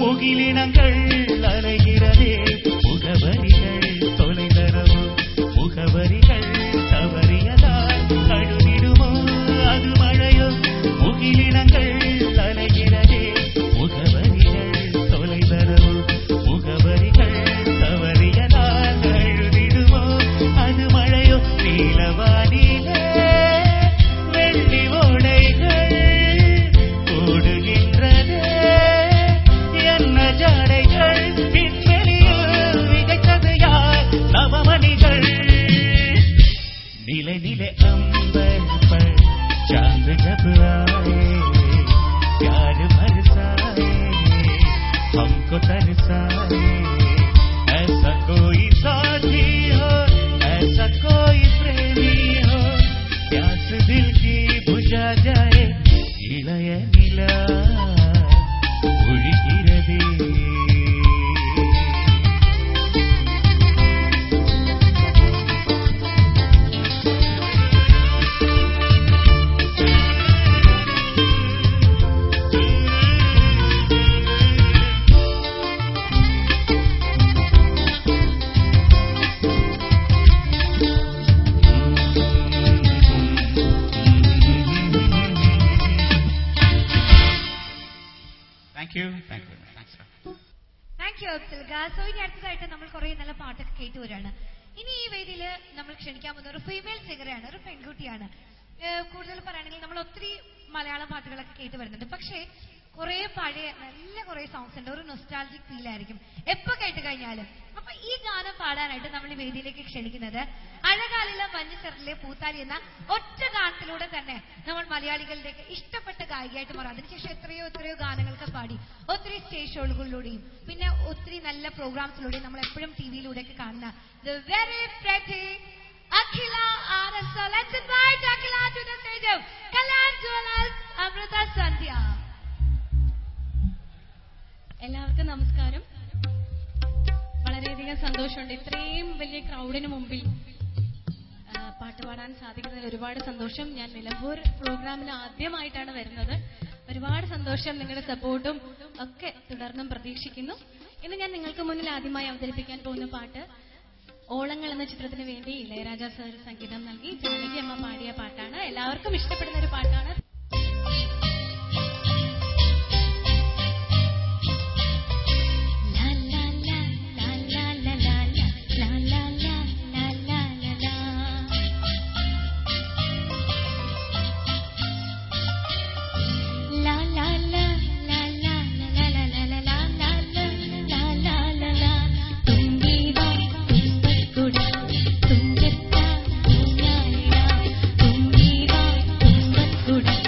முகிலினங்கள் அலைகிறதே, முகவரிகள் தொலைதரவோ, முகவரிகள் தவறியதால் அழுதிடுமோ அது மழையோ. முகிலினங்கள் அலைகிறதே, முகவரிகள் தொலைதரவோ, முகவரிகள் தவறியதால் அழுதிடுமோ அது மழையோ. நீலவானிலே வெள்ளி ஓடைகள் ஓடுகின்றதே, ஜாடைகள் விண்வெளியில் விதைத்தது யார்? நவமணிகள் नीले नीले अंबर पर चांद जब आए, प्यार बरसाए हमको तरसाए. ऐसा कोई साथी हो, ऐसा कोई प्रेमी हो, प्यास दिल की बुझा जाए. इलय नीला ஒழிகிறதே. താങ്ക് യു അബ്ദുൽഗ. സോ ഇനി അടുത്തതായിട്ട് നമ്മൾ കുറെ നല്ല പാട്ടൊക്കെ കേട്ടു വരികയാണ്. ഇനി ഈ വേദിയിൽ നമ്മൾ ക്ഷണിക്കാൻ പോകുന്ന ഒരു ഫീമെയിൽ സിംഗറാണ്, ഒരു പെൺകുട്ടിയാണ്. കൂടുതൽ പറയുകയാണെങ്കിൽ നമ്മൾ ഒത്തിരി മലയാളം പാട്ടുകളൊക്കെ കേട്ട് വരുന്നുണ്ട്. പക്ഷേ കുറെ പഴയ നല്ല കുറെ സോങ്സ് ഉണ്ട്, ഒരു നൊസ്റ്റാൾജിക് ഫീൽ ആയിരിക്കും എപ്പോ കേട്ട് കഴിഞ്ഞാലും. അപ്പൊ ഈ ഗാനം പാടാനായിട്ട് നമ്മൾ ഈ വേദിയിലേക്ക് ക്ഷണിക്കുന്നത് അഴകാലിലെ മഞ്ഞച്ചെറിലെ പൂത്താലി എന്ന ഒറ്റ ഗാനത്തിലൂടെ തന്നെ നമ്മൾ മലയാളികളിലേക്ക് ഇഷ്ടപ്പെട്ട ഗായികയായിട്ട് മാറും. അതിനുശേഷം എത്രയോ എത്രയോ ഗാനങ്ങൾക്ക് പാടി ഒത്തിരി സ്റ്റേജ് ഷോകളുടെയും പിന്നെ ഒത്തിരി നല്ല പ്രോഗ്രാംസിലൂടെയും നമ്മൾ എപ്പോഴും ടിവിയിലൂടെയൊക്കെ കാണുന്ന the very pretty Akhila RSL. Let's invite Akhila to the stage of Kalyan Jewellers Amrita Sandhya. എല്ലാവർക്കും നമസ്കാരം. വളരെയധികം സന്തോഷമുണ്ട് ഇത്രയും വലിയ ക്രൗഡിന് മുമ്പിൽ പാട്ട് പാടാൻ സാധിക്കുന്നതിൽ ഒരുപാട് സന്തോഷം. ഞാൻ നിലമ്പൂർ പ്രോഗ്രാമിന് ആദ്യമായിട്ടാണ് വരുന്നത്. ഒരുപാട് സന്തോഷം. നിങ്ങളുടെ സപ്പോർട്ടും ഒക്കെ തുടർന്നും പ്രതീക്ഷിക്കുന്നു. ഇന്ന് ഞാൻ നിങ്ങൾക്ക് മുന്നിൽ ആദ്യമായി അവതരിപ്പിക്കാൻ പോകുന്ന പാട്ട് ഓളങ്ങൾ എന്ന ചിത്രത്തിന് വേണ്ടി ഇളയരാജ സർ സംഗീതം നൽകി ജാനകി അമ്മ പാടിയ പാട്ടാണ്. എല്ലാവർക്കും ഇഷ്ടപ്പെടുന്ന ഒരു പാട്ടാണ്. Good.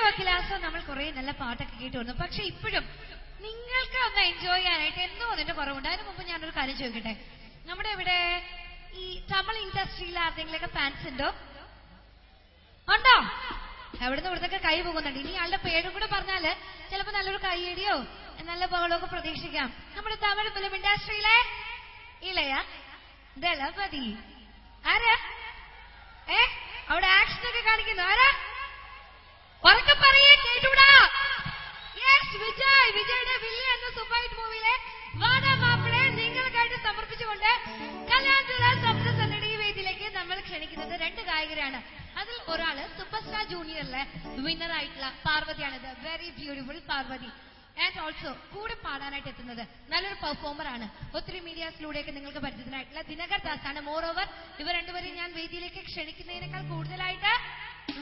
വക്കിലാസം നമ്മൾ കുറെ നല്ല പാട്ടൊക്കെ കേട്ട് വന്നു. പക്ഷെ ഇപ്പോഴും നിങ്ങൾക്ക് ഒന്ന് എൻജോയ് ചെയ്യാനായിട്ട് എന്തോ അതിന്റെ കുറവുണ്ട്. അതിന് മുമ്പ് ഞാനൊരു കാര്യം ചോദിക്കട്ടെ. നമ്മുടെ ഇവിടെ ഈ തമിഴ് ഇൻഡസ്ട്രിയിൽ ആർക്കെങ്കിലൊക്കെ ഫാൻസ് ഉണ്ടോ? ഉണ്ടോ? എവിടുന്ന് ഇവിടുന്നൊക്കെ കൈ പോകുന്നുണ്ട്. ഇനി ആളുടെ പേരും കൂടെ പറഞ്ഞാല് ചിലപ്പോ നല്ലൊരു കൈയടിയോ നല്ല ബഹളമൊക്കെ പ്രതീക്ഷിക്കാം. നമ്മുടെ തമിഴ് ഫിലിം ഇൻഡസ്ട്രിയിലെ ഇല്ലയാ ദളപതി ആരാ? അവിടെ ആക്ഷൻ ഒക്കെ കാണിക്കുന്നു ആരാ? ഉറക്കെ പറയേ, കേട്ടൂടാ. യെസ്, വിജയ്. വിജയുടെ വില്ലി എന്ന സൂപ്പർ ഹിറ്റ് മൂവിയിലെ വാടാ മാപ്പിളെ നിങ്ങൾക്കായിട്ട് സമർപ്പിച്ചുകൊണ്ട് കല്യാണ സപ്തസന്നടി വേദിയിലേക്ക് നമ്മൾ ക്ഷണിക്കുന്നത് 2 ഗായകരാണ്. അതിൽ ഒരാള് സൂപ്പർ സ്റ്റാർ ജൂനിയറിലെ വിന്നർ ആയിട്ടുള്ള പാർവതിയാണ്. Very beautiful Parvathi. And also കൂടെ പാടാനായിട്ട് എത്തുന്നത് നല്ലൊരു പെർഫോമർ ആണ്. ഒത്തിരി മീഡിയാസിലൂടെയൊക്കെ നിങ്ങൾക്ക് പരിചിതനായിട്ടുള്ള ദിനകർ ദാസ് ആണ്. മോർ ഓവർ ഇവർ രണ്ടുപേരെയും ഞാൻ വേദിയിലേക്ക് ക്ഷണിക്കുന്നതിനേക്കാൾ കൂടുതലായിട്ട്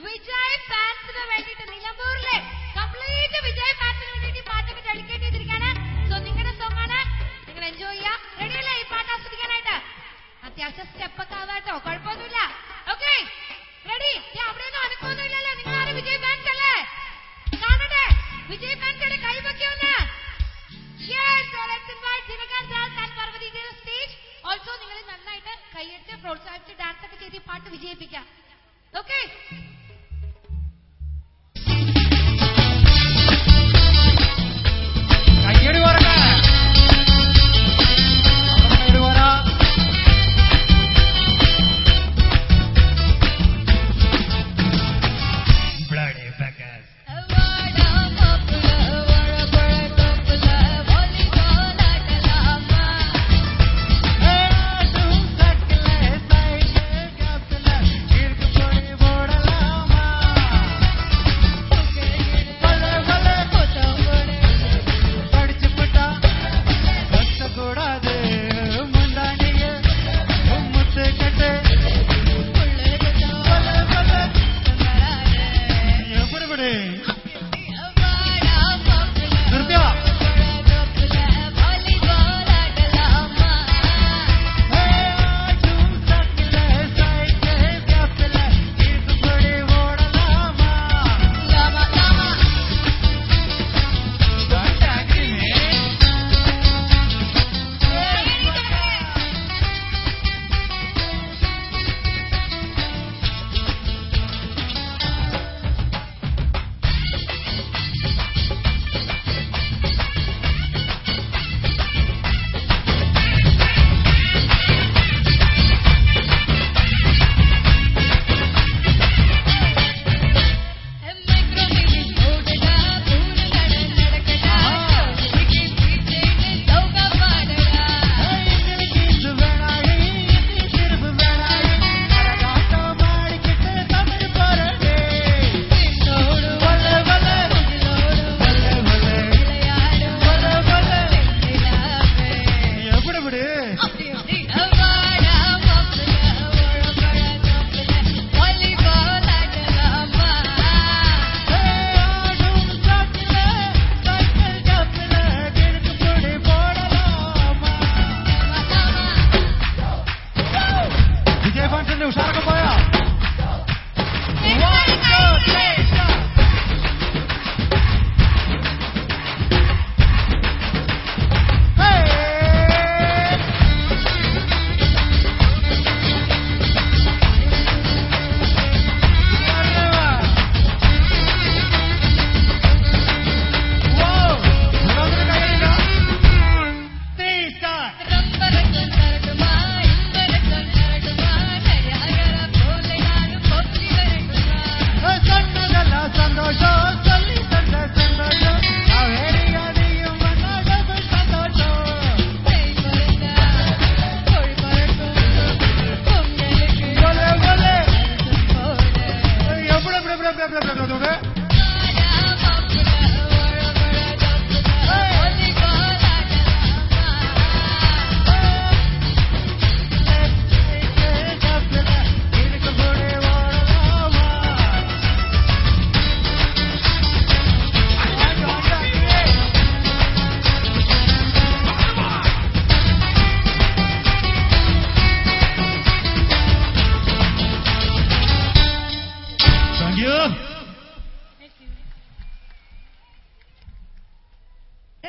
വിജയ് ഫാൻസിന് വേണ്ടിയിട്ട് നിലമ്പൂരിലെ കംപ്ലീറ്റ് വിജയ് ഫാൻസിന് വേണ്ടിയിട്ട് പാട്ടൊക്കെ ഡെഡിക്കേറ്റ് ചെയ്തിരിക്കുകയാണ്. സോ നിങ്ങളുടെ സോങ് ആണ്, നിങ്ങൾ എൻജോയ് ചെയ്യുക. റെഡിയല്ലേ ഈ പാട്ട് ആസ്വദിക്കാനായിട്ട്? അത്യാവശ്യം സ്റ്റെപ്പൊക്കെ ആവാട്ടോ, കുഴപ്പമൊന്നുമില്ല. Okay, ready? അവിടെയൊന്നും അനക്കൊന്നുമില്ലല്ലോ. നിങ്ങൾ ആരും വിജയ് ഫാൻസ് അല്ലേ? കാണട്ടെ വിജയ് ഫാൻസിയുടെ കൈവയ്ക്കൊന്ന്. ഓൾസോ നിങ്ങൾ നന്നായിട്ട് കൈയടിച്ച് പ്രോത്സാഹിപ്പിച്ച് ഡാൻസ് ഒക്കെ ചെയ്ത് ഈ പാട്ട് വിജയിപ്പിക്കാം. ഓക്കെ, കയ്യടി പറഞ്ഞ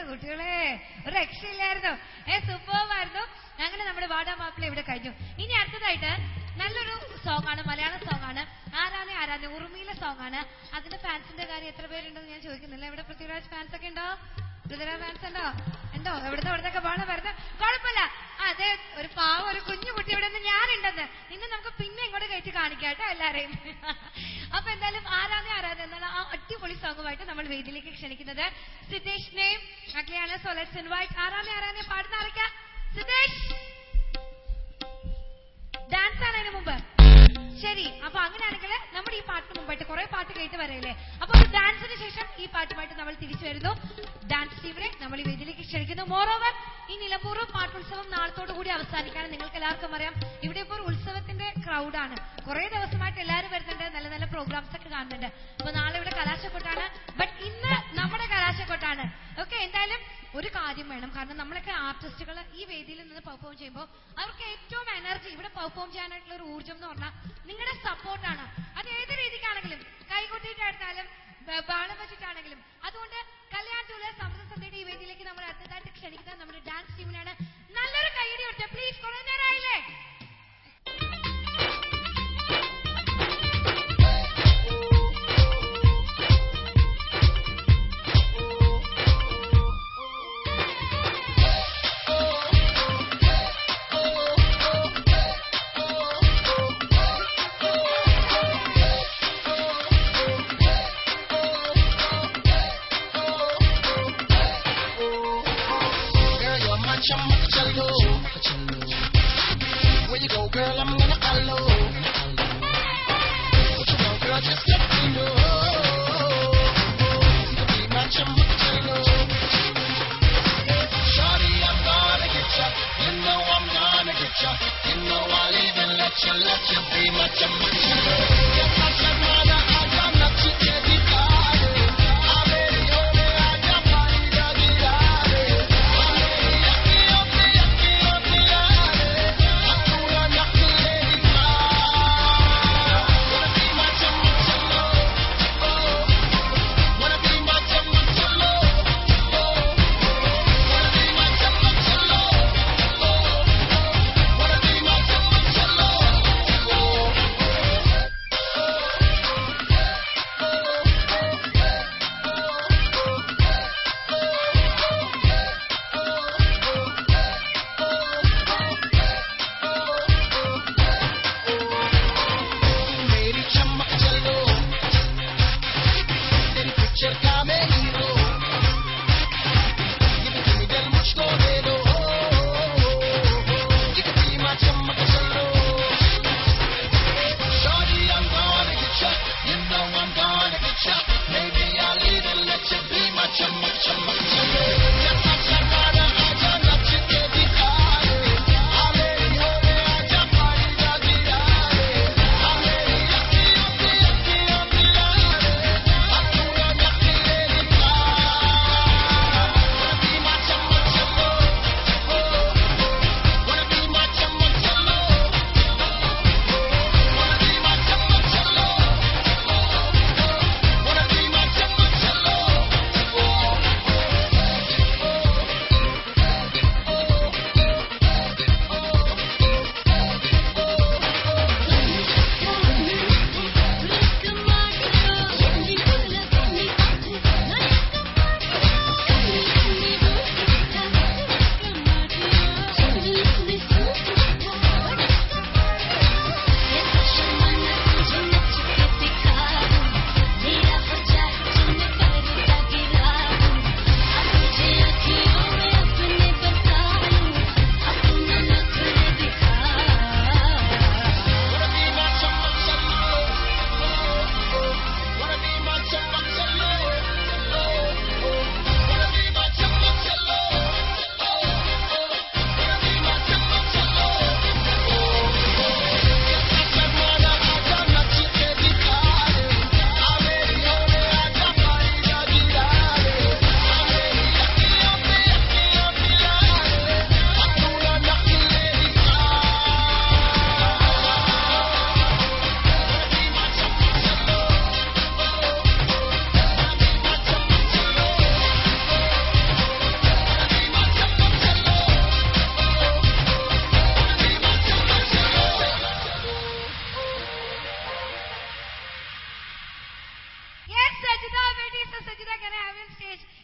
കുട്ടികളെ ഒരു രക്ഷയില്ലായിരുന്നു. സൂപ്പർവായിരുന്നു. അങ്ങനെ നമ്മുടെ വാടാ മാപ്പിള ഇവിടെ കഴിഞ്ഞു. ഇനി അടുത്തതായിട്ട് നല്ലൊരു സോങ് ആണ്, മലയാളം സോങ് ആണ്. ആരാധന ആരാധന ഉറുമിയിലെ സോങ് ആണ്. അതിന്റെ ഫാൻസിന്റെ കാര്യം എത്ര പേരുണ്ടെന്ന് ഞാൻ ചോദിക്കുന്നില്ല. ഇവിടെ പൃഥ്വിരാജ് ഫാൻസ് ഒക്കെ ഉണ്ടോ? പൃഥ്വിരാജ് ഫാൻസ് ഉണ്ടോ? എവിടുന്നൊക്കെ പാടാൻ വരുന്നത്? കുഴപ്പമില്ല. അതെ, ഒരു പാവം ഒരു കുഞ്ഞു കുട്ടി ഇവിടെ നിന്ന് ഞാനുണ്ടെന്ന് നിന്നെ നമുക്ക് പിന്നെ ഇങ്ങോട്ട് കയറ്റി കാണിക്കാട്ടോ എല്ലാരെയും. അപ്പൊ എന്തായാലും ആരാധന എന്നുള്ള ആ അടിപൊളി സോങ്ങുമായിട്ട് നമ്മൾ വേദിയിലേക്ക് ക്ഷണിക്കുന്നത് സിദ്ധേഷിനെയും അഖിലാണ്. സോ ലെറ്റ്സ് ഇൻവൈറ്റ് ആരാധന പാടുന്ന ആരൊക്കെ? സിദ്ധേഷ് ഡാൻസ് ആണ് അതിന് മുമ്പ്. ശരി, അപ്പൊ അങ്ങനെയാണെങ്കിൽ നമ്മുടെ ഈ പാട്ടിന് മുമ്പായിട്ട് കുറെ പാട്ട് കേട്ട് വരയില്ലേ. അപ്പൊ ഒരു ഡാൻസിന് ശേഷം ഈ പാട്ടുമായിട്ട് നമ്മൾ തിരിച്ചു വരുന്നു. ഡാൻസ് ടീമിനെ നമ്മൾ ഈ വേദിയിലേക്ക് ക്ഷണിക്കുന്നു. മോറോവർ ഈ നിലമ്പൂർ പാട്ടുത്സവം നാളത്തോടു കൂടി അവസാനിക്കാണ്. നിങ്ങൾക്ക് എല്ലാവർക്കും അറിയാം, ഇവിടെ ഇപ്പോൾ ഉത്സവത്തിന്റെ ക്രൗഡാണ്. കുറെ ദിവസമായിട്ട് എല്ലാവരും വരുന്നുണ്ട്, നല്ല നല്ല പ്രോഗ്രാംസ് ഒക്കെ കാണുന്നുണ്ട്. അപ്പൊ നാളെ ഇവിടെ കലാശക്കൊട്ടാണ്, ബട്ട് ഇന്ന് നമ്മുടെ കലാശക്കൊട്ടാണ്. ഓക്കെ, എന്തായാലും ഒരു കാര്യം വേണം, കാരണം നമ്മളൊക്കെ ആർട്ടിസ്റ്റുകൾ ഈ വേദിയിൽ നിന്ന് പെർഫോം ചെയ്യുമ്പോൾ അവർക്ക് ഏറ്റവും എനർജി ഇവിടെ പെർഫോം ചെയ്യാനായിട്ടുള്ള ഒരു ഊർജ്ജം എന്ന് പറഞ്ഞാൽ നിങ്ങളുടെ സപ്പോർട്ടാണ്. അത് ഏത് രീതിക്കാണെങ്കിലും, കൈകൊട്ടിയിട്ടായിരുന്നാലും ബാളം വെച്ചിട്ടാണെങ്കിലും. അതുകൊണ്ട് കല്യാൺ ജൂലർ സമൃദ്ധസന്ധ്യയുടെ ഈ വേദിയിലേക്ക് നമ്മൾ അടുത്തതായിട്ട് ക്ഷണിക്കുന്നത് നമ്മുടെ ഡാൻസ് ടീമിനാണ്. നല്ലൊരു കൈയടി കൊടുത്തേ പ്ലീസ്. കുറെ നേരമായില്ലേ?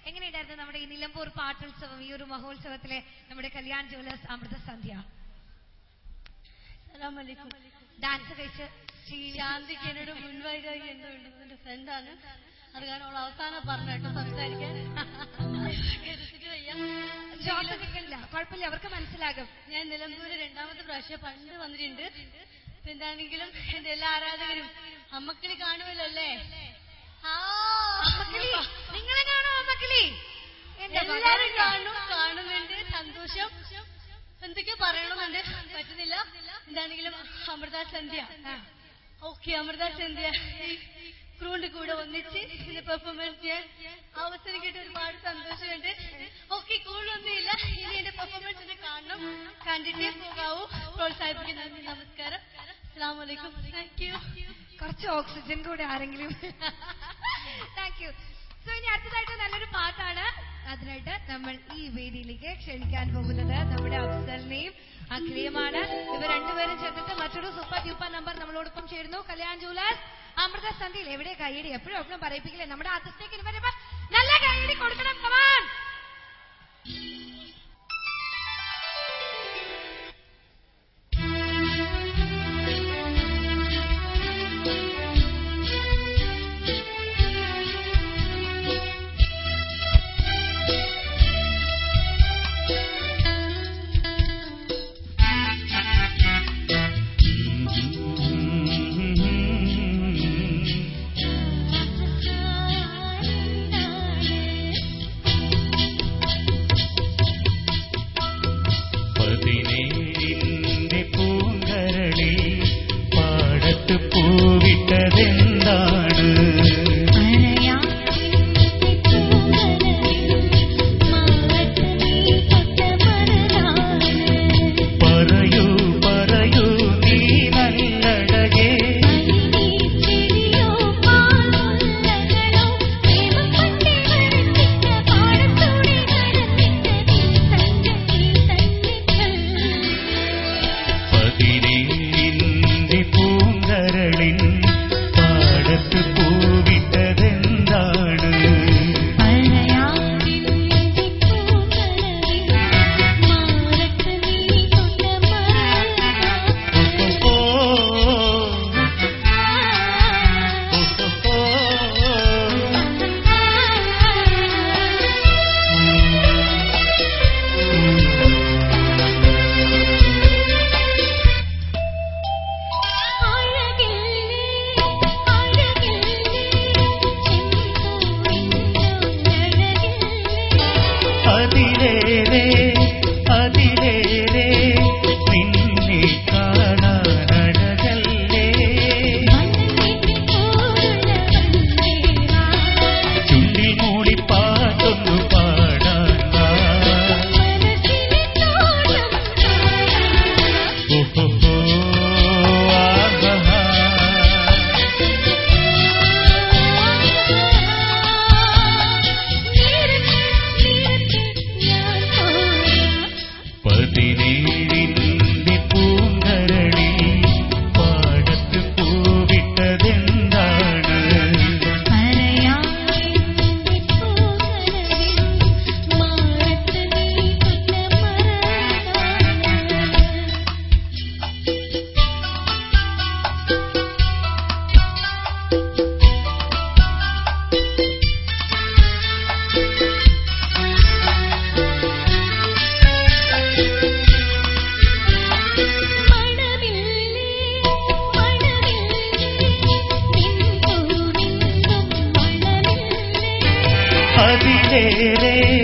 എങ്ങനെയുണ്ടായിരുന്നു നമ്മുടെ ഈ നിലമ്പൂർ പാട്ടുത്സവം, ഈ ഒരു മഹോത്സവത്തിലെ നമ്മുടെ കല്യാൺ ജ്വല്ലേഴ്സ് അമൃത സന്ധ്യ? ഡാൻസ് കഴിച്ച് ശാന്തിക്ക് എന്നോട് മുൻവൈകാരി എന്തോ ഉണ്ടെന്ന് എന്റെ ഫ്രണ്ടാണ്. അത് കാരണം അവൾ അവസാനം പറഞ്ഞിട്ട് സംസാരിക്കാൻ കുഴപ്പമില്ല, അവർക്ക് മനസ്സിലാകും. ഞാൻ നിലമ്പൂര് 2ാമത്തെ പ്രാവശ്യം പണ്ട് വന്നിട്ടുണ്ട്. എന്താണെങ്കിലും എന്റെ എല്ലാ ആരാധകരും അമ്മക്കിളി കാണുമല്ലോ അല്ലേ? നിങ്ങളെ കാണോ അമ്മക്കിളി? എല്ലാരും കാണുന്നുണ്ട്. സന്തോഷം. എന്തൊക്കെയോ പറയണമെന്നുണ്ട്, പറ്റുന്നില്ല. എന്താണെങ്കിലും അമൃത സന്ധ്യ, ഓക്കെ, അമൃത സന്ധ്യ ക്രൂവിന്റെ കൂടെ ഒന്നിച്ച് ഇതിന്റെ പെർഫോമൻസ് ചെയ്യാൻ അവസരം കിട്ടി ഒരുപാട് സന്തോഷമുണ്ട്. ഓക്കെ, കൂടുതലൊന്നുമില്ല. ഇനി എന്റെ പെർഫോമൻസിനെ കാണണം, കണ്ടിട്ടേ പോകാവൂ. പ്രോത്സാഹിപ്പിക്കുന്നതിന് നമസ്കാരം. അസ്സലാമു അലൈക്കും. Thank you. കുറച്ച് ഓക്സിജൻ കൂടെ ആരെങ്കിലും. Thank you. സോ ഇനി അടുത്തതായിട്ട് നല്ലൊരു പാട്ടാണ്. അതിനായിട്ട് നമ്മൾ ഈ വേദിയിലേക്ക് ക്ഷണിക്കാൻ പോകുന്നത് നമ്മുടെ അഫ്സലിനെയും അഖിലയുമാണ്. ഇവർ രണ്ടുപേരും ചേർന്നിട്ട് മറ്റൊരു സൂപ്പർ ഡ്യൂപ്പർ നമ്പർ നമ്മളോടൊപ്പം ചേരുന്നു. കല്യാൺ ജ്വല്ലേഴ്സ് അമൃത സന്ധ്യയിൽ. എവിടെ കൈയടി? എപ്പോഴും പറയിപ്പിക്കില്ലേ നമ്മുടെ ആർട്ടിസ്റ്റേക്ക് വരുമ്പോ നല്ല കൈയടി കൊടുക്കണം. കമാൻ. അതിലേറെ